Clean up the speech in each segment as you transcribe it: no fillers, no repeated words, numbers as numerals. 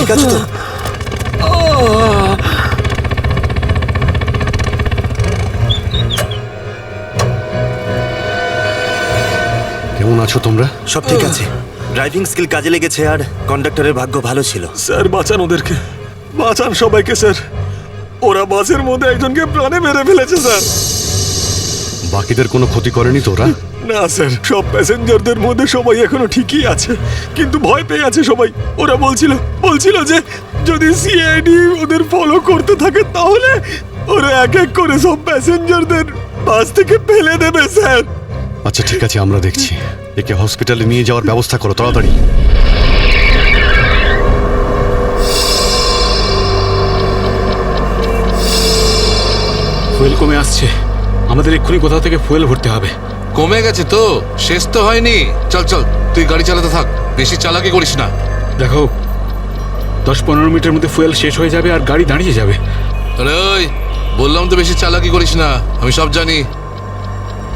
ঠিক আছে তো? কেমন আছো তোমরা? সব ঠিক আছে। ড্রাইভিং স্কিল কাজে লেগেছে আর কন্ডাক্টরের ভাগ্য ভালো ছিল। স্যার বাঁচান ওদেরকে, বাঁচান সবাইকে স্যার। ওরা বাসের মধ্যে একজনকে প্রাণে মেরে ফেলেছে স্যার। বাকিদের কোনো ক্ষতি করেনি তোরা? না স্যার, সব প্যাসেঞ্জারদের মধ্যে সবাই এখনো ঠিকই আছে, কিন্তু ভয় পেয়ে আছে সবাই। ওরা বলছিল যে যদি সিআইডি ওদের ফলো করতে থাকে তাহলে ওরা এক এক করে সব প্যাসেঞ্জারদের বাস থেকে ফেলে দেবে স্যার। আচ্ছা ঠিক আছে, আমরা দেখছি। একে হসপিটালে নিয়ে যাওয়ার ব্যবস্থা করো তাড়াতাড়ি। ফুয়েল কমে আসছে, আমাদের এক্ষুনি কোথাও থেকে ফুয়েল ভরতে হবে। কমে গেছে তো, শেষ তো হয়নি। চল চল, তুই গাড়ি চালাতে থাক, বেশি চালাকি করিস না। দেখো 10-15 মিনিটের মধ্যে ফুয়েল শেষ হয়ে যাবে আর গাড়ি দাঁড়িয়ে যাবে। আরে ওই, বললাম তো বেশি চালাকি করিস না, আমি সব জানি।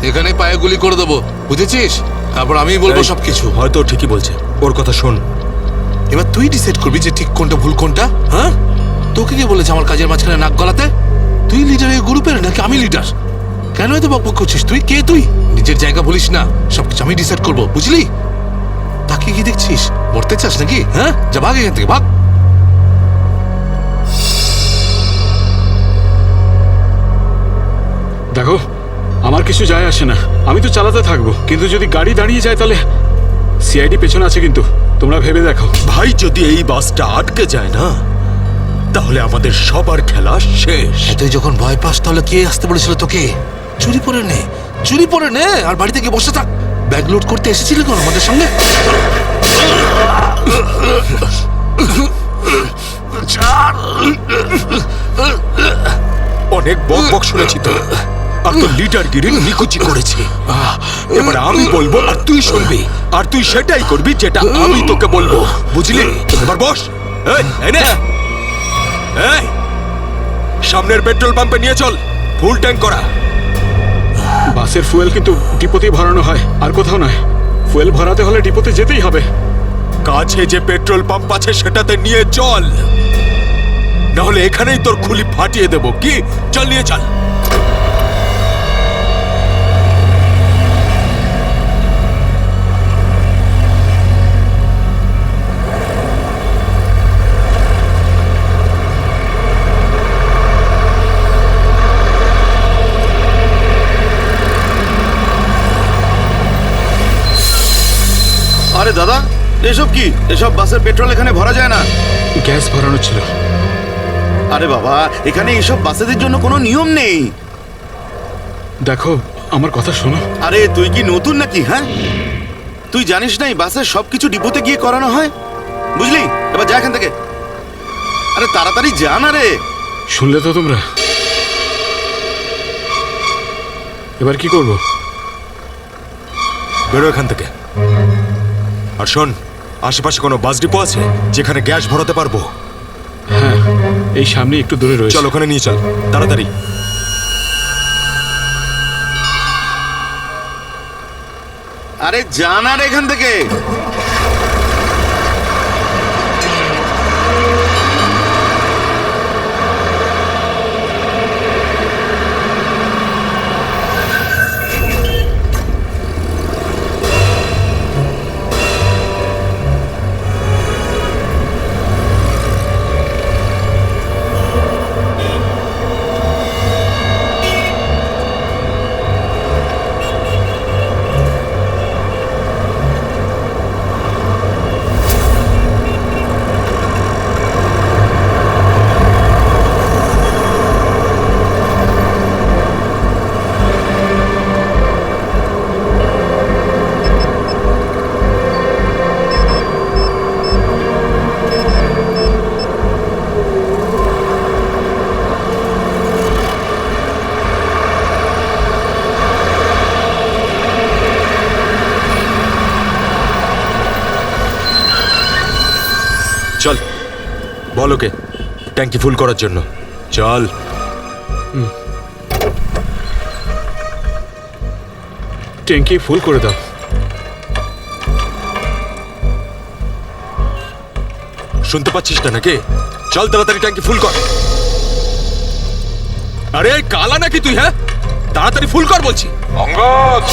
এখানে পায়ে গুলি করে দেবো, বুঝেছিস? তারপর আমিই বলবো সবকিছু। হয়তো ঠিকই বলছে, ওর কথা শোন। এবার তুই ডিসাইড করবি যে ঠিক কোনটা ভুল কোনটা। হ্যাঁ, তোকে কে বলেছে আমার কাজের মাঝখানে নাক গলাতে? তুই লিডার এই গ্রুপের নাকি আমি লিডার? কেন এত বকবক করছিস? তুই কে? তুই নিজের জায়গা বলিস না, সবকিছু আমি ডিসাইড করবো, বুঝলি? তাকে কি দেখছিস? মরতে চাস নাকি? হ্যাঁ, যা ভাগ এখান থেকে, ভাগ। দেখো আমার কিছু যায় আসে না, আমি তো চালাতে থাকবো, কিন্তু যদি গাড়ি দাঁড়িয়ে যায় তাহলে সিআইডি পেছনে আছে, কিন্তু তোমরা ভেবে দেখো। ভাই, যদি এই বাসটা আটকে যায় না তাহলে আমাদের সবার খেলা শেষ। তুই যখন ভয় পাস তাহলে কে আসতে বলেছিল তোকে? চুরি পরে নে আর বাড়িতে গিয়ে বসে থাক। ব্যাগ লোড করতে এসেছিলি কোন আমাদের সঙ্গে? অনেক বক শুনেছি তো, আর তো লিডারগিরি নিকুচি করেছি। এবার আমি বলবো আর তুই শুনবি, আর তুই সেটাই করবি যেটা আমি তোকে বলবো, বুঝলি? এবার বস। এই, সামনের পেট্রোল পাম্পে নিয়ে চল, ফুল ট্যাঙ্ক করা। বাসের ফুয়েল কিন্তু ডিপোতেই ভরানো হয়, আর কোথাও নয়। ফুয়েল ভরাতে হলে ডিপোতে যেতেই হবে। কাছে যে পেট্রোল পাম্প আছে সেটাতে নিয়ে চল, নাহলে এখানেই তোর খুলি ফাটিয়ে দেবো। কি? চল, নিয়ে চল। আরে দাদা, এসব কি? এসব বাসের পেট্রোল এখানে ভরা যায় না। গ্যাস ভরানো ছিল। আরে বাবা, এখানে এসব বাসেদের জন্য কোনো নিয়ম নেই। দেখো আমার কথা শোনো। আরে তুই কি নতুন নাকি? হ্যাঁ, তুই জানিস না এই বাসের সবকিছু ডিপোতে গিয়ে করানো হয়, বুঝলি? এবার যা এখান থেকে। আরে তাড়াতাড়ি যা না রে। শুনলে তো তোমরা? এবার কি করব? বেরো এখান থেকে। আর শোন, আশেপাশে কোনো বাস ডিপো আছে যেখানে গ্যাস ভরাতে পারবো? হ্যাঁ, এই সামনে একটু দূরে রয়েছে। চল, ওখানে নিয়ে চল তাড়াতাড়ি। আরে যা না রে এখান থেকে। চল, বল ওকে ট্যাঙ্কি ফুল করার জন্য। চল। ট্যাঙ্কি ফুল করে দাও। শুনতে পাচ্ছিস না নাকি? চল তাড়াতাড়ি ট্যাঙ্কি ফুল কর। আরে কালা নাকি তুই? হ্যাঁ, তাড়াতাড়ি ফুল কর বলছি। অঙ্গদ,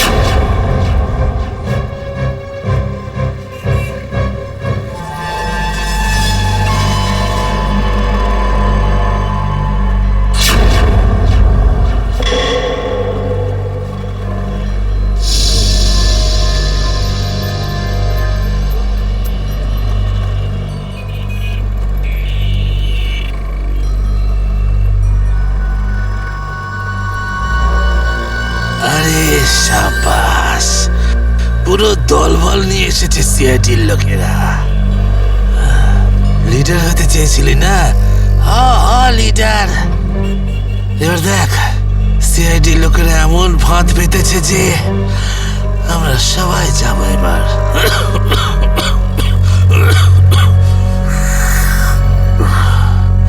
আরে সাবাস, পুরো দলবল নিয়ে এসেছে সিআইডির লোকেরা। লিডার হতে চেয়েছিলি না? লিডার। এবার দেখ, সিআইডির লোকেরা এমন ফাঁদ পেতেছে যে আমরা সবাই যাবো এবার।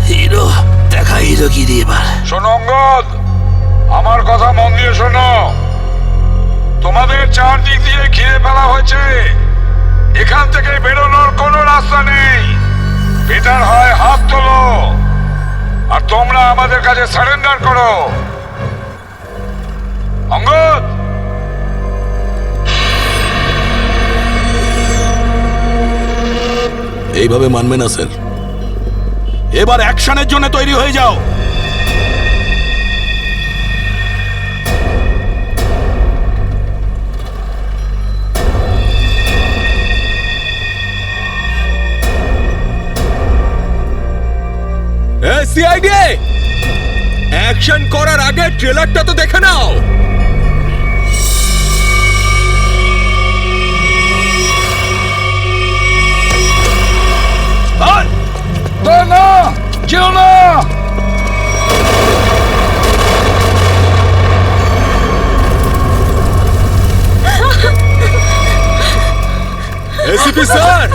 হিরো দেখা, হিরোগিরি এবার। শোনো অঙ্গদ, আমার কথা মন দিয়ে শোনো। তোমাদের চারদিক দিয়ে ঘিরে ফেলা হয়েছে, এখান থেকে বেরোনোর কোনো রাস্তা নেই। বেটার হয় হাত তোলো আর তোমরা আমাদের কাছে সারেন্ডার করো। অঙ্গদ, এইভাবে মানবে না স্যার। এবার অ্যাকশনের জন্য তৈরি হয়ে যাও। সিআইডি, অ্যাকশন করার আগে ট্রেলারটা তো দেখে নাও। না, কেউ না। এসিপি স্যার,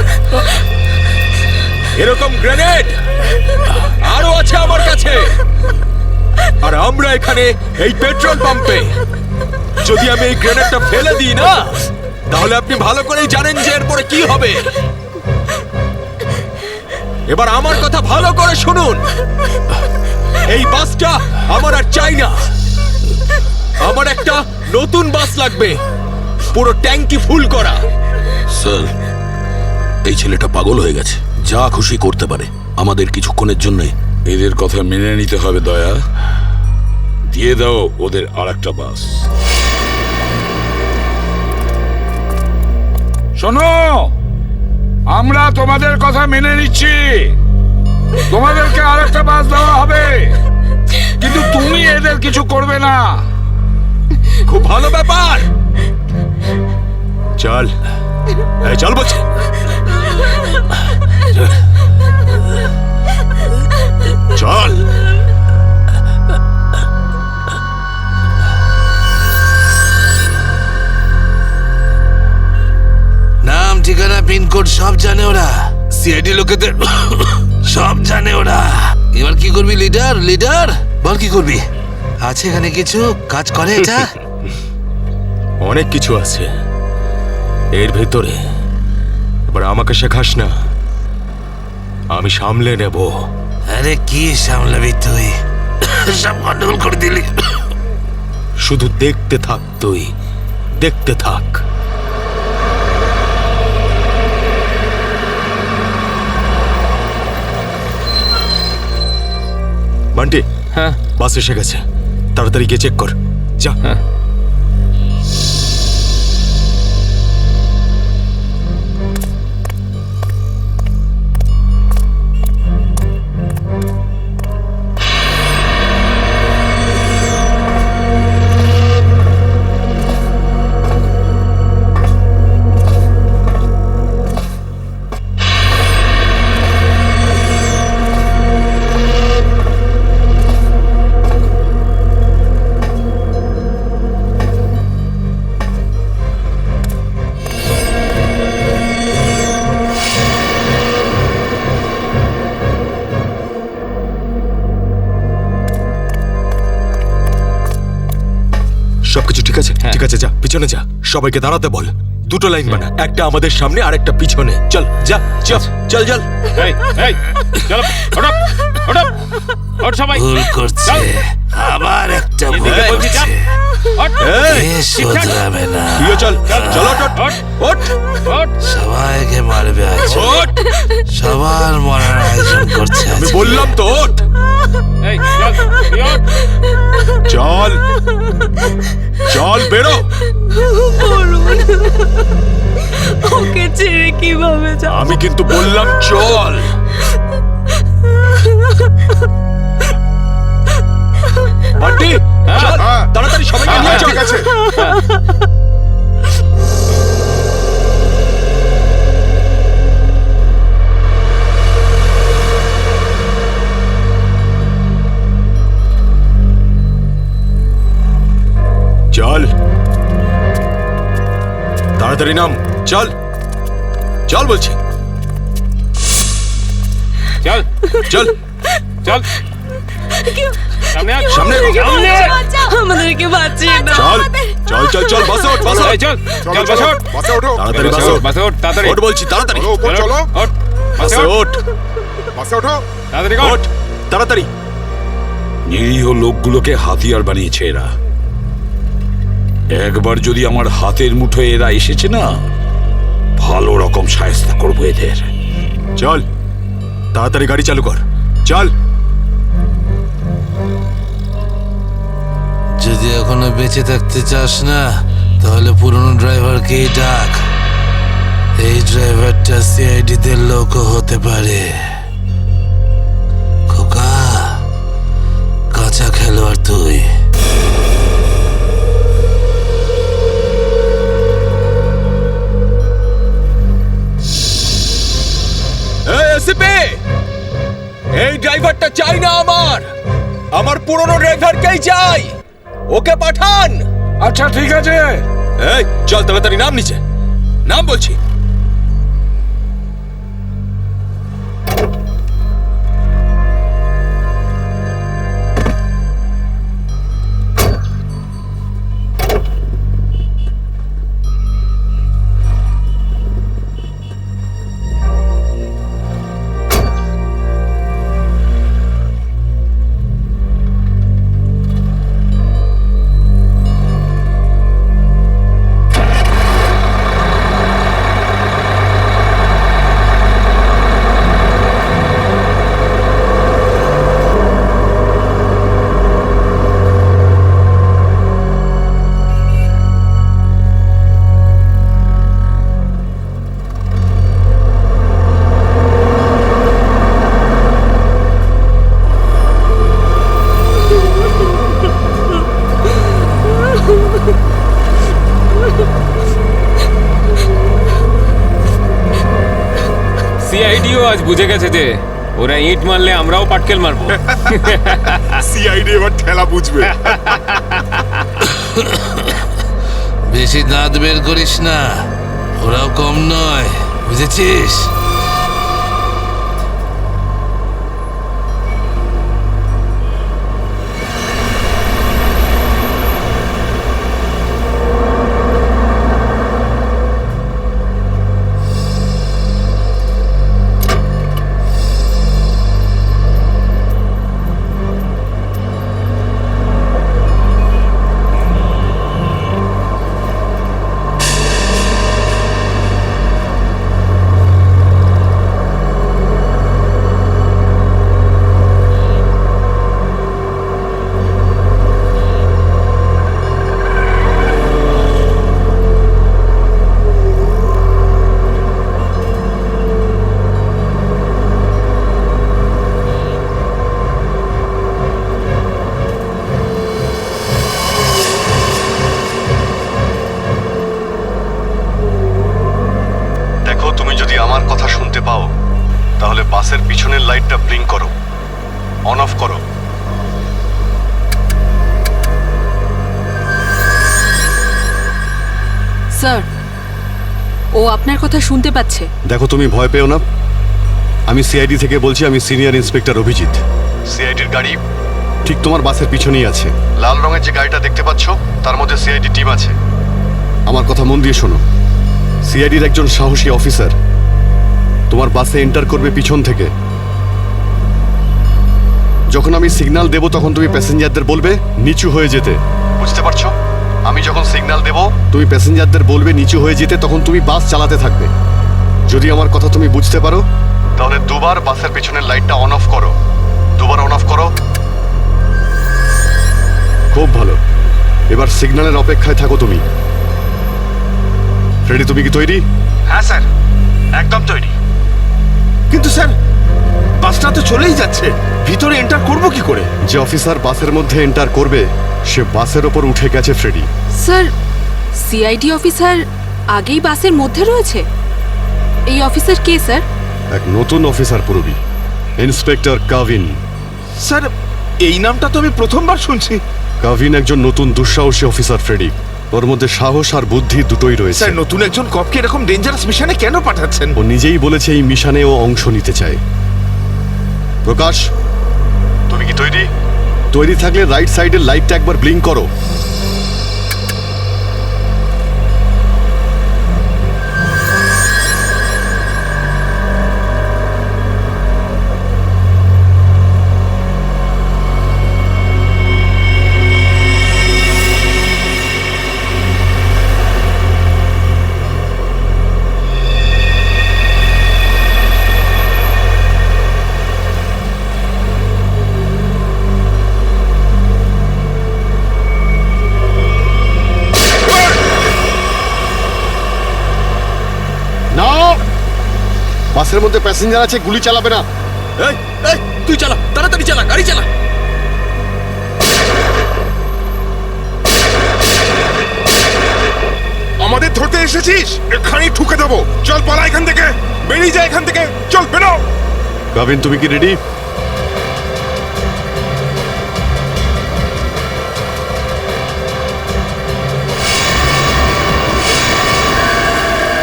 এরকম গ্রেনেড আরো আছে আমার কাছে। আর আমরা এখানে এই পেট্রোল পাম্পে। যদি আমি এই গ্রেনেডটা ফেলে দিই না, তাহলে আপনি ভালো করেই জানেন যে এরপরে কি হবে। এবার আমার কথা ভালো করে শুনুন। এই বাসটা আমার আর চাই না। আমার একটা নতুন বাস লাগবে, পুরো ট্যাঙ্কি ফুল করা। স্যার, এই ছেলেটা পাগল হয়ে গেছে, যা খুশি করতে পারে আমাদের কিছুক্ষণের জন্য। এদের কথা মেনে নিতে হবে দয়া। দিয়ে দাও ওদের আর একটা বাস। শোনো, আমরা তোমাদের কথা মেনে নিচ্ছি, তোমাদেরকে আর একটা বাস দেওয়া হবে, কিন্তু তুমি এদের কিছু করবে না। খুব ভালো ব্যাপার। চল, চল বলছি। চল। নাম, ঠিকানা, পিনকোড সব জানে ওরা। সিআইডি লোকেদের সব জানে ওরা। এবার কি করবি লিডার? লিডার বল, কি করবি? আছে এখানে কিছু কাজ করে এটা? অনেক কিছু আছে এর ভেতরে। এবার আমাকে শেখাস না, আমি সামলে নেব। আরে কি সামলাবি তুই? সব গন্ডগোল করে দিলি। শুধু দেখতে থাক তুই, দেখতে থাক। বান্টি, হ্যাঁ বাস এসে গেছে, তাড়াতাড়ি গিয়ে চেক কর। যা। সবকিছু ঠিক আছে? ঠিক আছে, যা পিছনে যা, সবাইকে দাঁড়াতে বল। দুটো লাইন বানা, একটা আমাদের সামনে আর একটা পিছনে। চল যা চল চল চল। এই এই চলো ওঠো ওঠো ওঠ সবাই ভুল করছে, আবার একটা ভুল এদিকে বলছি, যা। করছে। ওঠ এই, এ শোধরাবে না, তুইও চল চল ওঠ ওঠ ওঠ ওঠ সবাইকে মারবে আজ, ওঠ। সবার মরার আয়োজন করছে আজ। আমি বললাম তো ওঠ। এই চল তুই ওঠ। চল চল বেরো। ওকে ছেড়ে কিভাবে যাব? আমি কিন্তু বললাম চল। বান্টি চল তাড়াতাড়ি সবাইকে নিয়ে চল। ঠিক আছে চল তাড়াতাড়ি নাম, চল চল বলছি, চল চল চল সামনে আয় সামনে সামনে আমাদেরকে বাঁচিয়ে না। চল চল চল চল বাসে ওঠ বাসে এই চল চল বাসে ওঠ বাসে ওঠো তাড়াতাড়ি বাসে ওঠ, বাসে ওঠ তাড়াতাড়ি ওঠ বলছি তাড়াতাড়ি চলো উপর চলো ওঠ বাসে বাসে ওঠ ওঠ বাসে ওঠো তাড়াতাড়ি কর ওঠ তাড়াতাড়ি। নিরীহ লোকগুলোকে হাতিয়ার বানিয়েছে এরা। একবার যদি আমার হাতের মুঠোয় এরা এসেছে না, ভালো রকম শায়েস্তা করবো এদের। চল তাড়াতাড়ি গাড়ি চালু কর, চল। যদি এখনো বেঁচে থাকতে চাস না, তাহলে পুরনো ড্রাইভারকেই ডাক। এই ড্রাইভারটা সিআইডি দের লোকও হতে পারে। খোকা, কাঁচা খেলোয়াড় তুই। এই ড্রাইভারটা চাই না আমার পুরনো ড্রাইভারকেই চাই, ওকে পাঠান। আচ্ছা ঠিক আছে। এই চল তাড়াতাড়ি নাম নিচে, নাম বলছি। সিআইডিও আজ বুঝে গেছে যে ওরা ইট মারলে আমরাও পাটকেল মারবো। সিআইডি এবার ঠেলা বুঝবে। বেশি দাঁত বের করিস না, ওরাও কম নয়, বুঝেছিস? তাহলে বাসের পিছনের লাইটটা ব্লিঙ্ক করো, অন অফ করো। স্যার, ও আপনার কথা শুনতে পাচ্ছে। দেখো, তুমি ভয় পেও না, আমি সিআইডি থেকে বলছি। আমি সিনিয়র ইন্সপেক্টর অভিজিৎ। সিআইডির গাড়ি ঠিক তোমার বাসের পিছনেই আছে। লাল রঙের যে গাড়িটা দেখতে পাচ্ছ তার মধ্যে সিআইডি টিম আছে। আমার কথা মন দিয়ে শোনো, সিআইডির একজন সাহসী অফিসার তোমার বাসে এন্টার করবে পিছন থেকে। যখন আমি সিগন্যাল দেব তখন তুমি প্যাসেঞ্জারদের বলবে নিচু হয়ে যেতে, বুঝতে পারছো? আমি যখন সিগন্যাল দেব তুমি প্যাসেঞ্জারদের বলবে নিচু হয়ে যেতে, তখন তুমি বাস চালাতে থাকবে। যদি আমার কথা তুমি বুঝতে পারো তাহলে দুবার বাসের পেছনের লাইটটা অন অফ করো। দুবার অন অফ করো। খুব ভালো। এবার সিগন্যালের অপেক্ষায় থাকো তুমি। ফ্রেডি, তুমি কি তৈরি? হ্যাঁ স্যার, একদম তৈরি। কিন্তু স্যার বাসটা তো চলেই যাচ্ছে, ভিতরে এন্টার করব কি করে? যে অফিসার বাসের মধ্যে এন্টার করবে সে বাসের ওপর উঠে গেছে ফ্রেডি। স্যার, সিআইডি অফিসার আগেই বাসের মধ্যে রয়েছে। এই অফিসার কে স্যার? এক নতুন অফিসার পুরবি, ইন্সপেক্টর কাভিন। স্যার এই নামটা তো আমি প্রথমবার শুনছি। কাভিন একজন নতুন দুঃসাহসী অফিসার ফ্রেডি। ওর মধ্যে সাহস আর বুদ্ধি দুটোই রয়েছে। স্যার নতুন একজন কপকে এরকম ডেঞ্জারাস মিশনে কেন পাঠাচ্ছেন? ও নিজেই বলেছে এই মিশনে ও অংশ নিতে চায়। প্রকাশ, তুমি কি তৈরি? তৈরি থাকলে রাইট সাইডের লাইটটা একবার ব্লিঙ্ক করো। বাসের মধ্যে প্যাসেঞ্জার আছে, গুলি চালাবে না। এই এই তুই চালা, তাড়াতাড়ি চালা, গাড়ি চালা। আমাদের ধরতে এসেছিস? এখানেই ঠুকে দেবো। চল পালা এখান থেকে, বেরিয়ে যা এখান থেকে, চল বেরো। কাভিন, তুমি কি রেডি?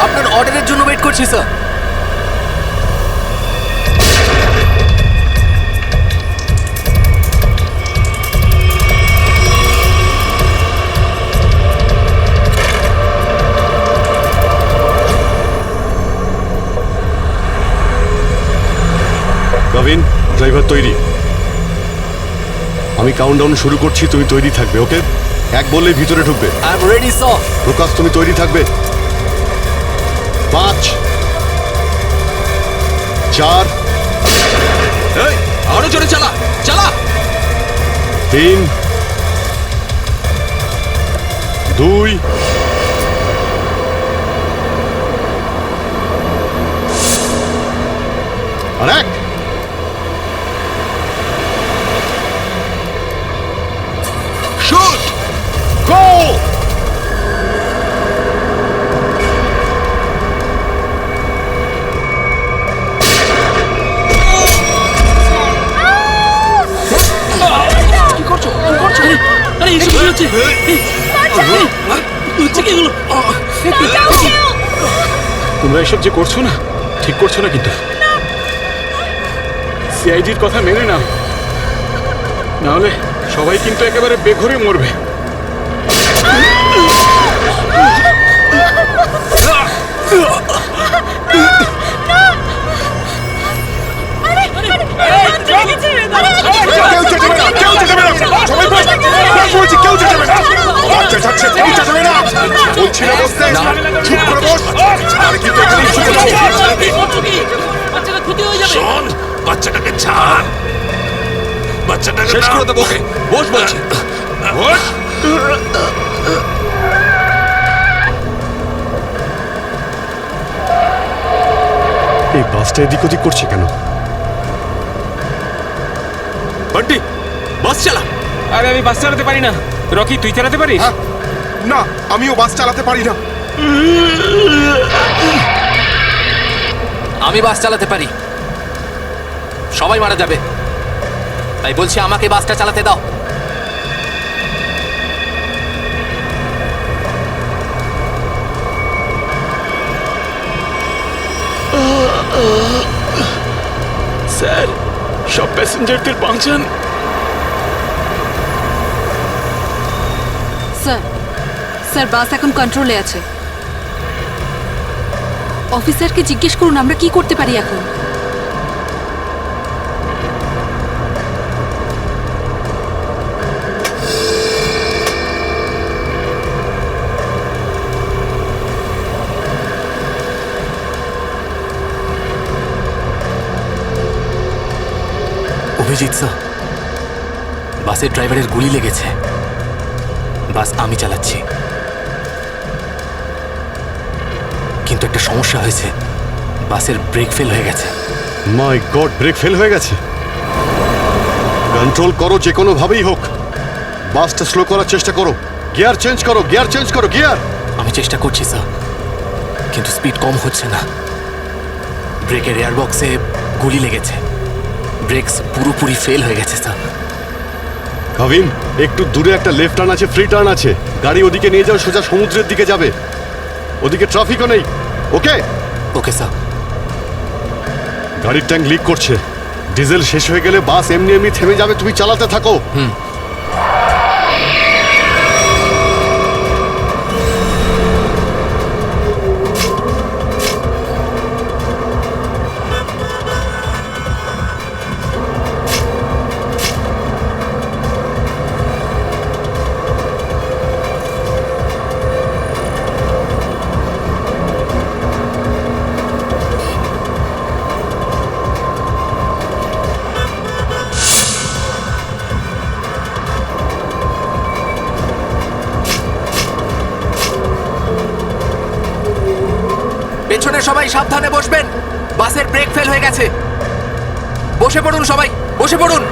আপনার অর্ডারের জন্য ওয়েট করছি স্যার। কাভিন, ড্রাইভার তৈরি। আমি কাউন্টডাউন শুরু করছি, তুমি তৈরি থাকবে। ওকে? এক বললে ভিতরে ঢুকবে। I am ready sir. Prakash, তুমি তৈরি থাকবে। 5 4 এই আরো জোরে চালা, চালা। 3 2 আর 1। শুট। গো! আরে এসব কি হচ্ছে? হচ্ছে কি এগুলো? তোমরা এসব যে করছো না, ঠিক করছো না কিন্তু। সিআইডির কথা মেনে নাও, নাহলে সবাই কিন্তু একেবারে বেঘরে মরবে। কেউ চেঁচাবে না, কেউ চেঁচাবে না, সবাই বস। বলছি কেউ চেঁচাবে না। বাচ্চা যাচ্ছে, কেউ চেঁচাবে না। বলছি না বসতে, চুপ করে বস। আর কিন্তু এখানেই শুয়ে যাবো। বাচ্চাটা ক্ষতি হয়ে যাবে। শোন, বাচ্চাটাকে ছাড়। বাচ্চাটাকে শেষ করে দেবো। বস বলছি। বস। এই বাসটা এদিক ওদিক করছে কেন? বান্টি, বাস চালা। আরে আমি বাস চালাতে পারি না। রকি, তুই চালাতে পারিস? না, আমিও বাস চালাতে পারি না। আমি বাস চালাতে পারি। সবাই মারা যাবে, তাই বলছি আমাকে বাসটা চালাতে দাও। স্যার, সব প্যাসেঞ্জারদের বাঁচান। স্যার, স্যার বাস এখন কন্ট্রোলে আছে। অফিসারকে জিজ্ঞেস করুন আমরা কি করতে পারি এখন। অভিজিৎ স্যার, বাসের ড্রাইভারের গুলি লেগেছে। বাস আমি চালাচ্ছি, কিন্তু একটা সমস্যা হয়েছে। বাসের ব্রেক ফেল হয়ে গেছে। মাই গড, ব্রেক ফেল হয়ে গেছে। কন্ট্রোল করো যে কোনো ভাবেই হোক, বাসটা স্লো করার চেষ্টা করো। গিয়ার চেঞ্জ করো, গিয়ার চেঞ্জ করো, গিয়ার। আমি চেষ্টা করছি স্যার, কিন্তু স্পিড কম হচ্ছে না। ব্রেকের এয়ার বক্সে গুলি লেগেছে। ব্রেকস পুরোপুরি ফেল হয়ে গেছে স্যার। ভাবিন, একটু দূরে একটা লেফট টার্ন আছে, ফ্রি টার্ন আছে। গাড়ি ওদিকে নিয়ে যাও, সোজা সমুদ্রের দিকে যাবে। ওদিকে ট্রাফিকও নেই। ওকে ওকে স্যার। গাড়ির ট্যাঙ্ক লিক করছে। ডিজেল শেষ হয়ে গেলে বাস এমনি এমনি থেমে যাবে, তুমি চালাতে থাকো। পেছনে সবাই সাবধানে বসবেন। বাসের ব্রেক ফেল হয়ে গেছে। বসে পড়ুন সবাই, বসে পড়ুন।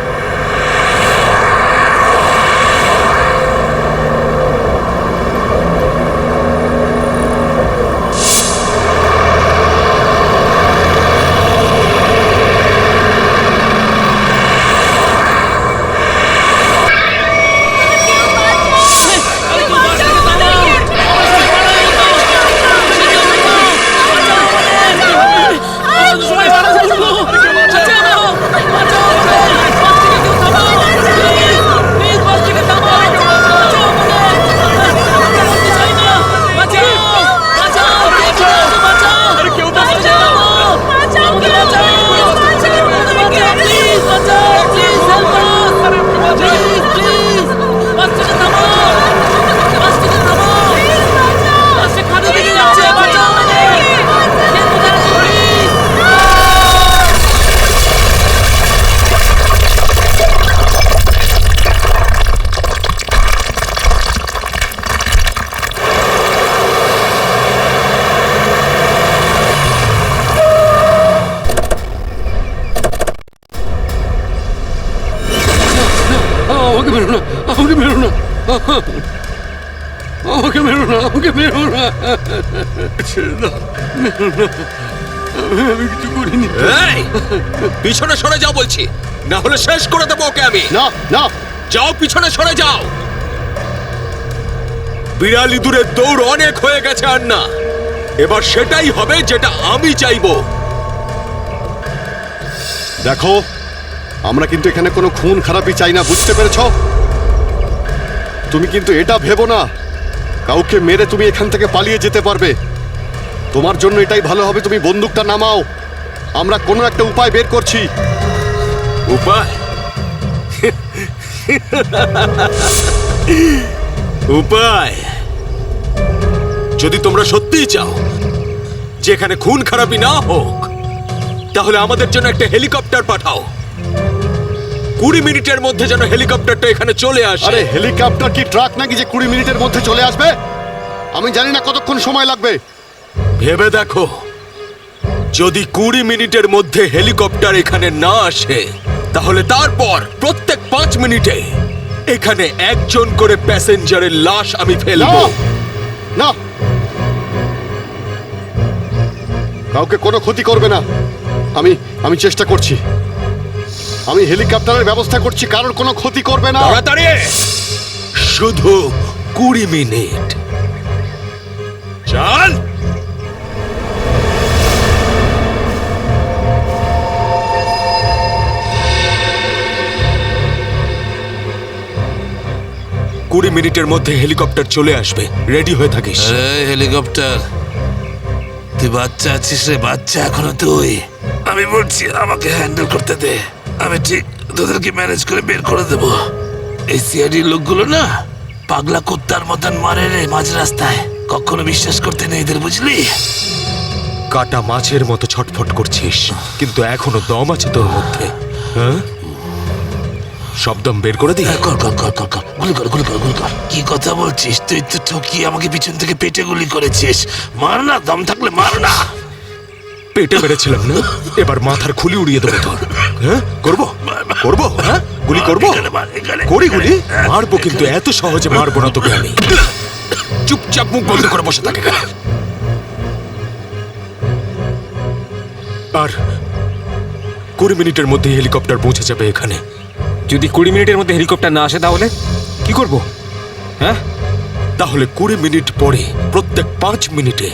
আমাকে মেরো না, আমাকে মেরো না, আমাকে মেরো না, ছেড়ে দাও, মেরো না, আমি কিছু করিনি। পিছনে সরে যাও বলছি, না হলে শেষ করে দেবো ওকে আমি। না না, যাও, পিছনে সরে যাও। বিড়াল ইঁদুরের দৌড় অনেক হয়ে গেছে আর না। এবার সেটাই হবে যেটা আমি চাইবো। দেখো, আমরা কিন্তু এখানে কোনো খুন খারাপি চাই না, বুঝতে পেরেছো? তুমি কিন্তু এটা ভেবো না কাউকে মেরে তুমি এখান থেকে পালিয়ে যেতে পারবে। তোমার জন্য এটাই ভালো হবে তুমি বন্দুকটা নামাও। আমরা কোনো একটা উপায় বের করছি। উপায়? উপায়? যদি তোমরা সত্যিই চাও যেখানে খুন খারাপি না হোক, তাহলে আমাদের জন্য একটা হেলিকপ্টার পাঠাও। 20 মিনিটের মধ্যে যেন হেলিকপ্টারটা এখানে চলে আসে। আরে হেলিকপ্টার কি ট্রাক নাকি যে 20 মিনিটের মধ্যে চলে আসবে? আমি জানি না কতক্ষণ সময় লাগবে। ভেবে দেখো, যদি 20 মিনিটের মধ্যে হেলিকপ্টার এখানে না আসে, তাহলে তারপর প্রত্যেক 5 মিনিটে এখানে একজন করে প্যাসেঞ্জারের লাশ আমি ফেলবো। না, কাউকে কোনো ক্ষতি করবে না। আমি চেষ্টা করছি। আমি হেলিকপ্টারের ব্যবস্থা করছি, কারোর কোনো ক্ষতি করবে না। তাড়াতাড়ি, শুধু 20 মিনিট। চল। কুড়ি মিনিটের মধ্যে হেলিকপ্টার চলে আসবে, রেডি হয়ে থাকিস। হেলিকপ্টার তুই বাচ্চা আছিস রে, বাচ্চা এখনো তুই। আমি বলছি আমাকে হ্যান্ডেল করতে দে, আমি ঠিক তোদেরকে ম্যানেজ করে বের করে দেবো। এই সিআইডির লোকগুলো না পাগলা কুত্তার মতন মারে রে মাঝ রাস্তায়, কখনো বিশ্বাস করতে নেই এদের, বুঝলি? কাটা মাছের মতো ছটফট করছিস, কিন্তু এখনো দম আছে তোর মধ্যে। হ্যাঁ, সব দম বের করে দি। কর কর কর কর কর, গুলি কর গুলি কর গুলি কর। কি কথা বলছিস? তুই তো ঠকিয়ে আমাকে পিছন থেকে পেটে গুলি করেছিস। মার না, দম থাকলে মার না। পেটে মেরেছিলাম না, এবার মাথার খুলি উড়িয়ে দেবো তোর। হ্যাঁ, করবো করবো, হ্যাঁ গুলি করবো, এখানে মার, এখানে। করি গুলি। মারবো, কিন্তু এত সহজে মারবো না তোকে আমি। চুপচাপ মুখ বন্ধ করে বসে থাকে। আর 20 মিনিটের মধ্যে হেলিকপ্টার পৌঁছে যাবে এখানে। যদি 20 মিনিটের মধ্যে হেলিকপ্টার না আসে তাহলে কি করব? হ্যাঁ, তাহলে 20 মিনিট পরে প্রত্যেক 5 মিনিটে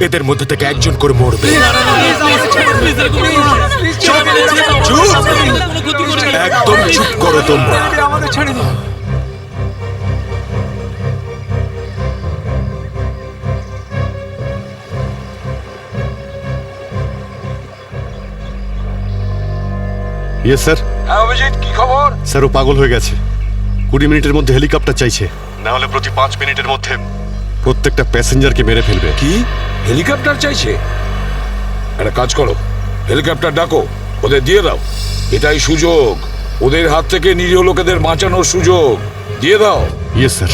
এদের মধ্যে থেকে একজন করে মরবে। চুপ! একদম চুপ করো তোমরা। আমাকে ছেড়ে দিন। Yes sir. হ্যাঁ অভিজিৎ, কি খবর? স্যার ও পাগল হয়ে গেছে। 20 মিনিটের মধ্যে হেলিকপ্টার চাইছে, না হলে প্রতি 5 মিনিটের মধ্যে প্রত্যেকটা প্যাসেঞ্জারকে মেরে ফেলবে। কি হেলিকপ্টার চাইছে? একটা কাজ করো, হেলিকপ্টার ডাকো, ওদের দিয়ে দাও। এটাই সুযোগ, ওদের হাত থেকে নিরীহ লোকেদের বাঁচানোর সুযোগ। দিয়ে দাও। Yes sir.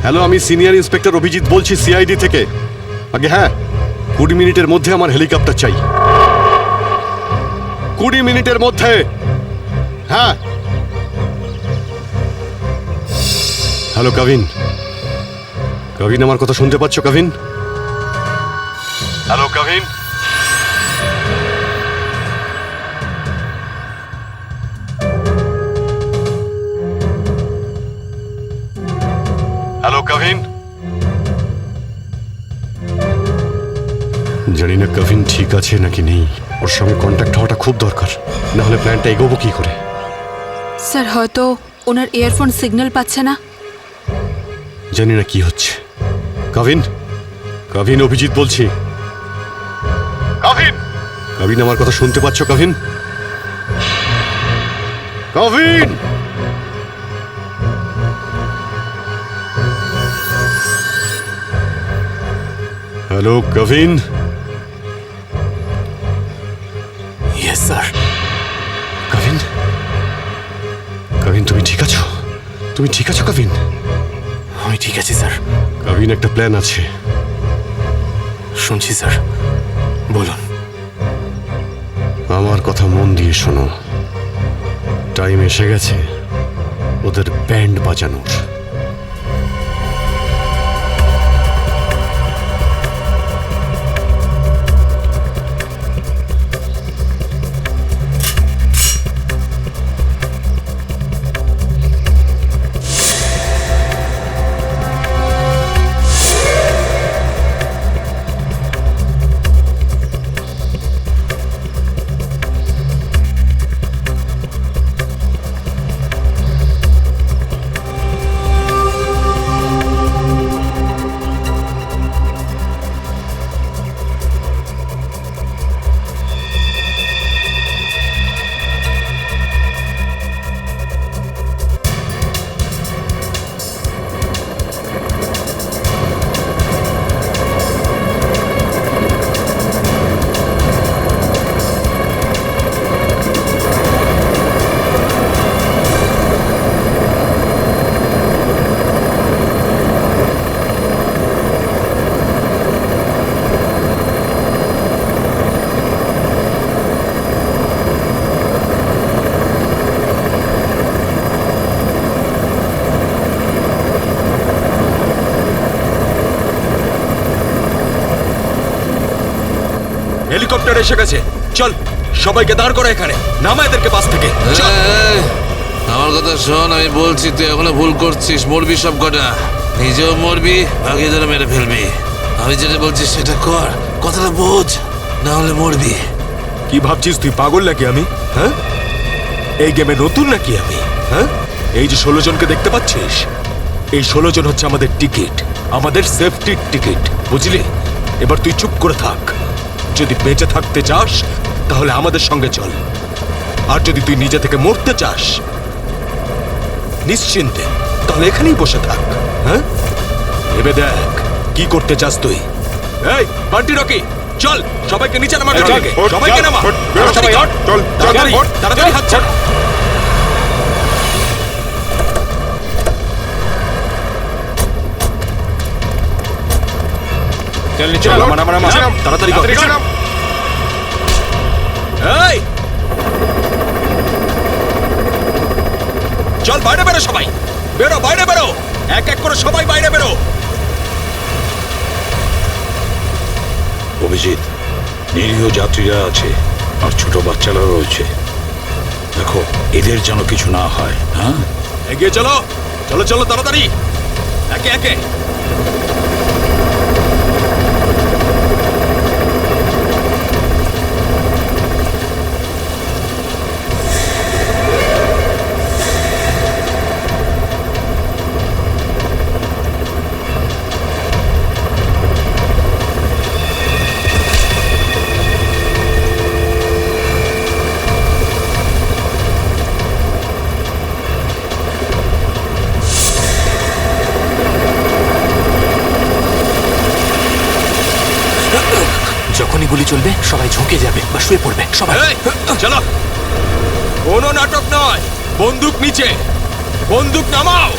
হ্যালো, আমি সিনিয়র ইন্সপেক্টর অভিজিৎ বলছি সিআইডি থেকে। আগে হ্যাঁ, 20 মিনিটের মধ্যে আমার হেলিকপ্টার চাই। 20 মিনিটের মধ্যে। হ্যাঁ। হ্যালো কাভিন, কাভিন আমার কথা শুনতে পাচ্ছ কাভিন? হ্যালো কাভিন। হ্যালো কাভিন। জানি না কাভিন ঠিক আছে নাকি নেই, ওর সঙ্গে কন্ট্যাক্ট হওয়াটা খুব দরকার, না হলে প্ল্যানটা এগোবো কি করে। স্যার হয়তো ওনার ইয়ারফোন সিগন্যাল পাচ্ছে না। জানি না কি হচ্ছে। কাভিন, কাভিন অভিজিৎ বলছি। কাভিন, কাভিন আমার কথা শুনতে পাচ্ছ Kavin? Kavin. Hello Kavin. Yes sir. Kavin, Kavin তুমি ঠিক আছো? তুমি ঠিক আছো কাভিন? আমি ঠিক আছি স্যার। কাভিন একটা প্ল্যান আছে। শুনছি স্যার, বলুন। আমার কথা মন দিয়ে শোনো, টাইম এসে গেছে ওদের ব্যান্ড বাজানোর। হেলিকপ্টার এসে গেছে, চল সবাইকে দাঁড় করা এখানে, নামা এদেরকে বাস থেকে। চল। আমার কথা শোন, আমি বলছি তুই এখনো ভুল করছিস। মরবি সব কটা, নিজেও মরবি, বাকিদেরও মেরে ফেলবি। আমি যেটা বলছি সেটা কর, কথাটা বোঝ, না হলে মরবি। কি ভাবছিস তুই পাগল নাকি আমি? হ্যাঁ, এই গেমে নতুন নাকি আমি? হ্যাঁ, এই যে 16 জনকে দেখতে পাচ্ছিস, এই 16 জন হচ্ছে আমাদের টিকিট, আমাদের সেফটির টিকিট, বুঝলি? এবার তুই চুপ করে থাক। যদি বেঁচে থাকতে চাস তাহলে আমাদের সঙ্গে চল, আর যদি তুই নিজে থেকে মরতে চাস নিশ্চিন্তে তাহলে এখানেই বসে থাক। হ্যাঁ, ভেবে দেখ কি করতে চাস তুই। এই বান্টি রকি, চল সবাইকে নিচে নামা, সবাইকে নামা, তাড়াতাড়ি তাড়াতাড়ি হাত ছাড়। চল নিচে নামা, নামা, নামা, তাড়াতাড়ি কর। এই চল বাইরে বেরো, সবাই বেরো, বাইরে বেরো, এক এক করে সবাই বাইরে বেরো। অভিজিৎ, নিরীহ যাত্রীরা আছে আর ছোট বাচ্চারা রয়েছে, দেখো এদের যেন কিছু না হয়। হ্যাঁ, এগিয়ে চলো, চলো চলো তাড়াতাড়ি, একে একে। যখনই গুলি চলবে সবাই ঝুঁকে যাবে বা শুয়ে পড়বে সবাই। এই, চলো, কোনো নাটক নয়, বন্দুক নিচে, বন্দুক নামাও।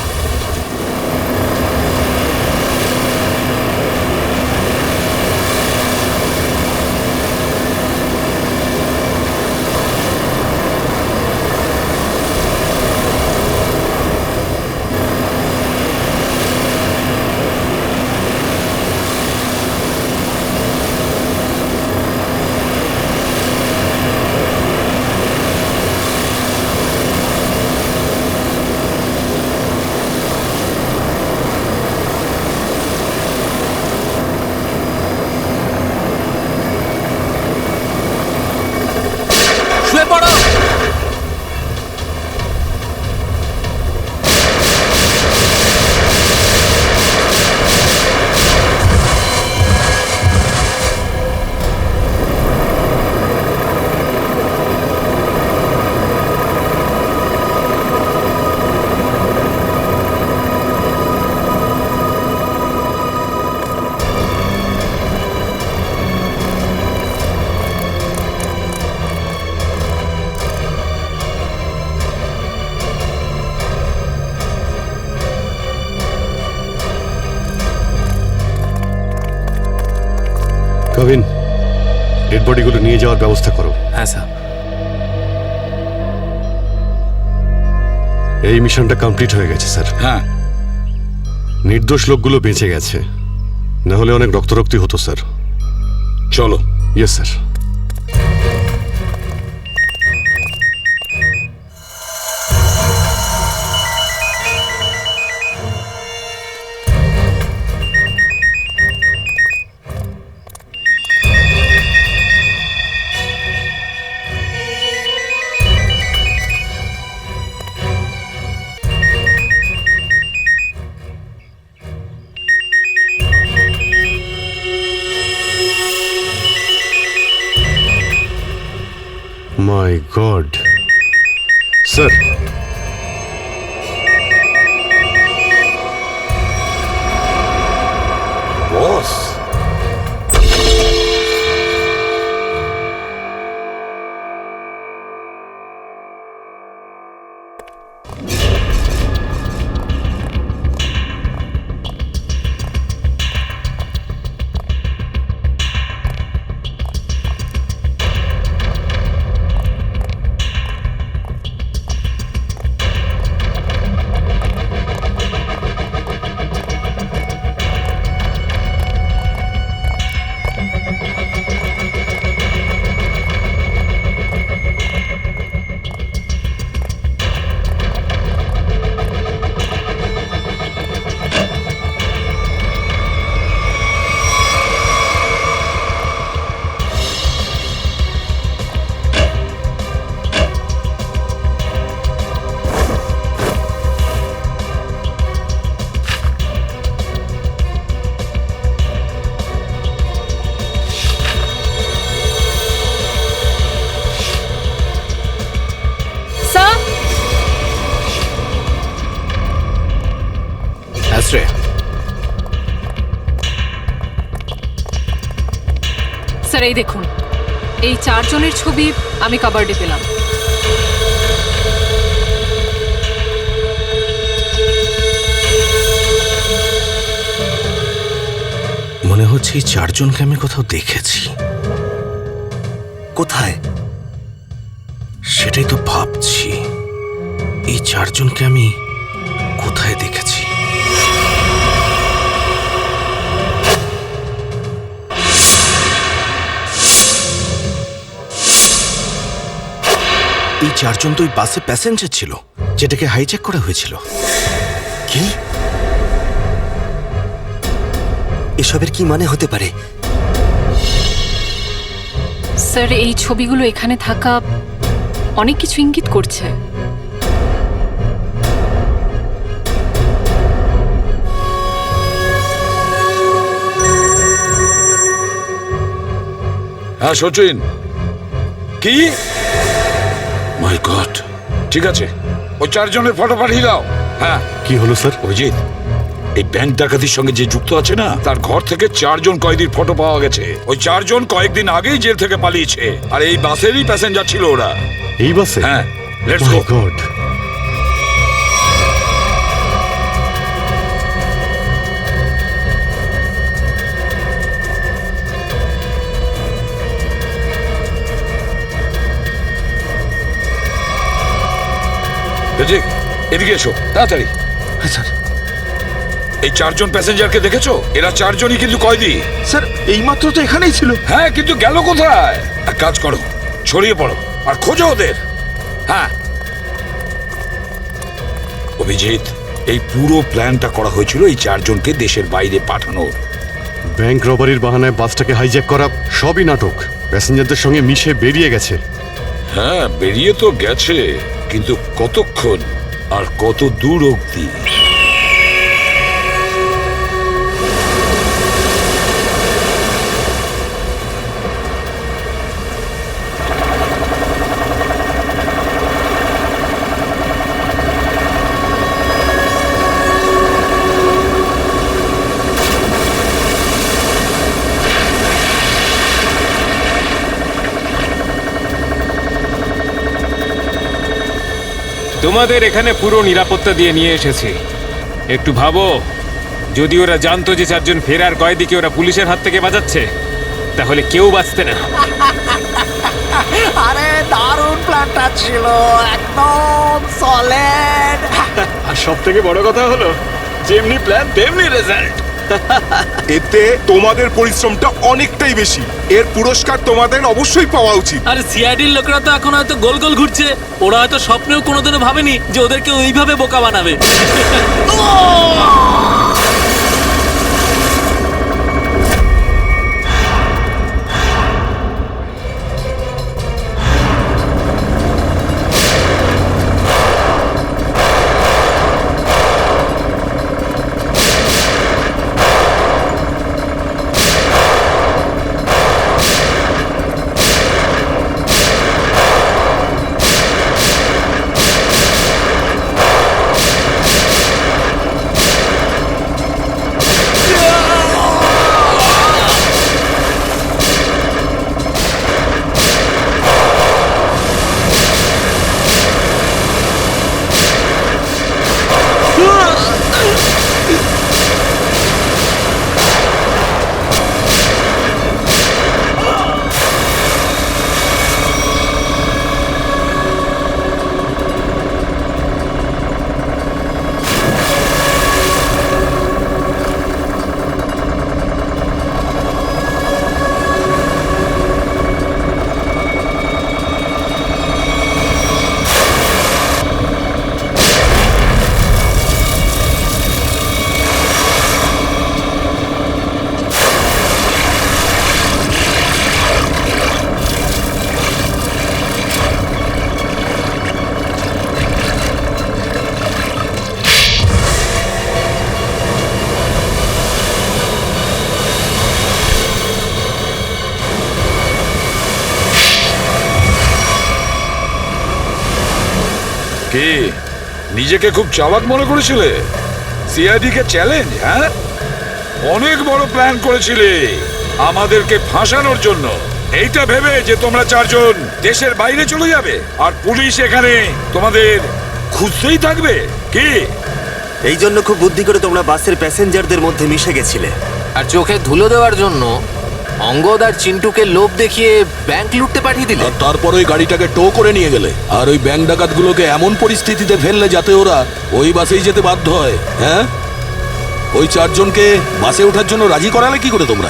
শুয়ে পড়ো। কাবিন, ডেড বডিগুলো নিয়ে যাওয়ার ব্যবস্থা করো। হ্যাঁ স্যার। এই মিশনটা কমপ্লিট হয়ে গেছে স্যার। হ্যাঁ, নির্দোষ লোকগুলো বেঁচে গেছে, না হলে অনেক রক্তরক্তি হতো স্যার। চলো। Yes sir. My god sir, boss, sir এই দেখুন, এই 4 জনের ছবি আমি কাবার্ডে পেলাম। মনে হচ্ছে এই 4 জনকে আমি কোথাও দেখেছি। কোথায় সেটাই তো ভাবছি, এই 4 জনকে আমি কোথায় দেখেছি। এই 4 জন তো ওই বাসে প্যাসেঞ্জার ছিল যেটাকে হাইজ্যাক করা হয়েছিল। কি এসবের কি মানে হতে পারে? স্যার এই ছবিগুলো এখানে থাকা অনেক কিছু ইঙ্গিত করছে। হ্যাঁ সচিন, কি? মাই গড, ঠিক আছে, ওই 4 জনের ফটো পাঠিয়ে দাও। হ্যাঁ, কি হলো স্যার? অভিজিৎ, এই ব্যাংক ডাকাতির সঙ্গে যে যুক্ত আছে না, তার ঘর থেকে 4 জন কয়েদির ফটো পাওয়া গেছে। ওই 4 জন কয়েকদিন আগেই জেল থেকে পালিয়েছে, আর এই বাসেরই প্যাসেঞ্জার ছিল ওরা। এই বাসে? হ্যাঁ, let's my go. God. Abhijit, এদিকে এসো তাড়াতাড়ি। হ্যাঁ স্যার। এই 4 জন প্যাসেঞ্জারকে দেখেছো? এরা 4 জনই কিন্তু কয়েদি। স্যার এইমাত্র তো এখানেই ছিল। হ্যাঁ, কিন্তু গেল কোথায়? এক কাজ করো, ছড়িয়ে পড়ো আর খোঁজো ওদের। হ্যাঁ অভিজিৎ, এই পুরো প্ল্যানটা করা হয়েছিল এই 4 জনকে দেশের বাইরে পাঠানোর। ব্যাংক রবারির বাহানায় বাসটাকে হাইজ্যাক করা সবই নাটক। প্যাসেঞ্জারদের সঙ্গে মিশে বেরিয়ে গেছে। হ্যাঁ, বেরিয়ে তো গেছে, কিন্তু কতক্ষণ আর কত দূর অবধি? তোমাদের এখানে পুরো নিরাপত্তা দিয়ে নিয়ে এসেছি। একটু ভাবো, যদি ওরা জানতো যে 4 জন ফেরার কয়েদিকে ওরা পুলিশের হাত থেকে বাঁচাচ্ছে, তাহলে কেউ বাঁচতে না। আরে দারুণ প্ল্যানটা ছিল, একদম সলিড। আর সব থেকে বড় কথা হলো, যেমনি প্ল্যান তেমনি রেজাল্ট। এতে তোমাদের পরিশ্রমটা অনেকটাই বেশি। এর পুরস্কার তোমাদের অবশ্যই পাওয়া উচিত। আরে সিআইডির লোকেরা তো এখন হয়তো গোল গোল ঘুরছে। ওরা হয়তো স্বপ্নেও কোনোদিনও ভাবেনি যে ওদেরকে ওইভাবে বোকা বানাবে। কি নিজেকে খুব চালাক মনে করেছিলে? সিআইডি কে চ্যালেঞ্জ? হ্যাঁ, অনেক বড় প্ল্যান করেছিলে আমাদেরকে ফাঁসানোর জন্য। এইটা ভেবে যে তোমরা চারজন দেশের বাইরে চলে যাবে আর পুলিশ এখানে তোমাদের খুঁজতেই থাকবে কি? এই জন্য খুব বুদ্ধি করে তোমরা বাসের প্যাসেঞ্জারদের মধ্যে মিশে গেছিলে। আর চোখে ধুলো দেওয়ার জন্য অঙ্গদ আর চিন্টুকে লোভ দেখিয়ে ব্যাংক লুটতে পাঠিয়ে দিলে। তারপর ওই গাড়িটাকে টো করে নিয়ে গেলে আর ওই ব্যাংক ডাকাতগুলোকে এমন পরিস্থিতিতে ফেললে যাতে ওরা ওই বাসেই যেতে বাধ্য হয়। হ্যাঁ, ওই চারজনকে বাসে ওঠার জন্য রাজি করালে কি করে তোমরা?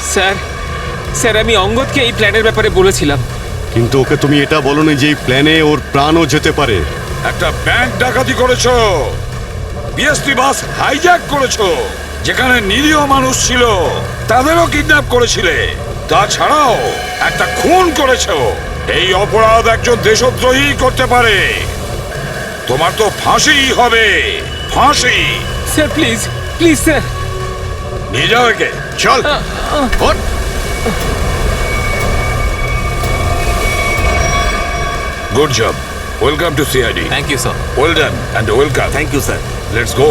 স্যার আমি অঙ্গদকে এই প্ল্যানের ব্যাপারে বলেছিলাম। কিন্তু ওকে তুমি এটা বলনি যে এই প্ল্যানে ওর প্রাণও যেতে পারে। একটা ব্যাংক ডাকাতি করেছো, বিএসটি বাস হাইজ্যাক করেছো, যেখানে নিরীহ মানুষ ছিল তাদেরও কিডন্যাপ করেছিলে, তাছাড়াও একটা খুন করেছো। এই অপরাধ একজন দেশদ্রোহী করতে পারে। তোমার তো ফাঁসি হবে, ফাঁসি। স্যার প্লিজ প্লিজ স্যার, নিয়ে যাও একে। চল ওঠ। Good job. Welcome to CID. Thank you sir. Well done and welcome. Thank you sir. Let's go.